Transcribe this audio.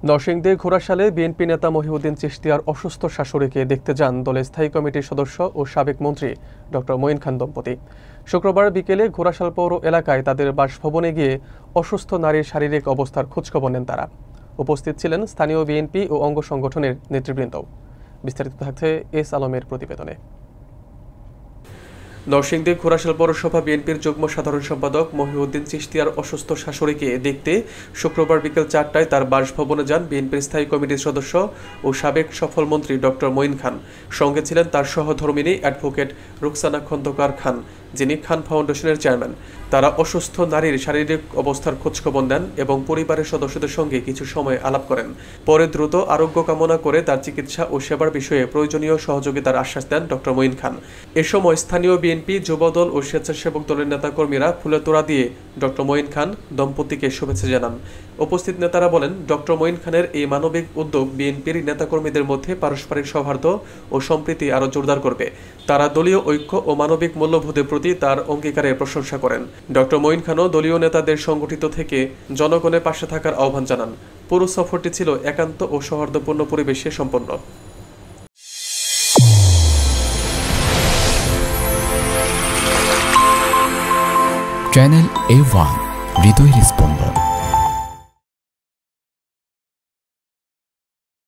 Narsingdi ঘোড়াশালে BNP নেতা মহিউদ্দিন চিশতিয়ার অসুস্থ শাশুড়িকে দেখতে যান দলের স্থায়ী কমিটির সদস্য ও সাবেক মন্ত্রী ড মঈন খান দম্পতি। শুক্রবার বিকেলে ঘোড়াশাল পৌর এলাকায় তাদের বাসভবনে গিয়ে অসুস্থ নারীর শারীরিক অবস্থার খোঁজখবর নেন তারা। উপস্থিত ছিলেন স্থানীয় বিএনপি ও অঙ্গ সংগঠনের নেতৃবৃন্দ। বিস্তারিত থাকছে এস আলমের প্রতিবেদনে। নরসিংদী ঘোড়াশাল পৌরসভা বিএনপির যুগ্ম সাধারণ সম্পাদক মহিউদ্দিন চিশতিয়ার অসুস্থ শাশুড়িকে দেখতে শুক্রবার বিকেল 4টায় তার বাসভবনে যান বিএনপির স্থায়ী কমিটির সদস্য ও সাবেক সফল মন্ত্রী ড মঈন খান। সঙ্গে ছিলেন তার সহধর্মিণী অ্যাডভোকেট রুকসানা খন্দকার খান, যিনি খান ফাউন্ডেশনের চেয়ারম্যান। তারা অসুস্থ নারীর শারীরিক অবস্থার খোঁজখবর নেন এবং পরিবারের সদস্যদের সঙ্গে কিছু সময় আলাপ করেন। পরে দ্রুত আরোগ্য কামনা করে তার চিকিৎসা ও সেবার বিষয়ে প্রয়োজনীয় সহযোগিতার আশ্বাস দেন ড মঈন খান। এ সময় স্থানীয় বিএনপি, যুবদল ও স্বেচ্ছাসেবক দলের নেতাকর্মীরা ফুলের তোড়া দিয়ে ড মঈন খান দম্পতিকে শুভেচ্ছা জানান। উপস্থিত নেতারা বলেন, ড মঈন খানের এই মানবিক উদ্যোগ বিএনপির নেতাকর্মীদের মধ্যে পারস্পরিক সৌহার্দ্য ও সম্প্রীতি আরও জোরদার করবে। তারা দলীয় ঐক্য ও মানবিক মূল্যবোধের প্রতি তার অঙ্গীকারের প্রশংসা করেন। ড মঈন খানও দলীয় নেতাদের সংগঠিত থেকে জনগণের পাশে থাকার আহ্বান জানান। পুরো সফরটি ছিল একান্ত ও সৌহার্দ্যপূর্ণ পরিবেশে সম্পন্ন। চ্যানেল A1 হৃদয়ের স্পন্দন।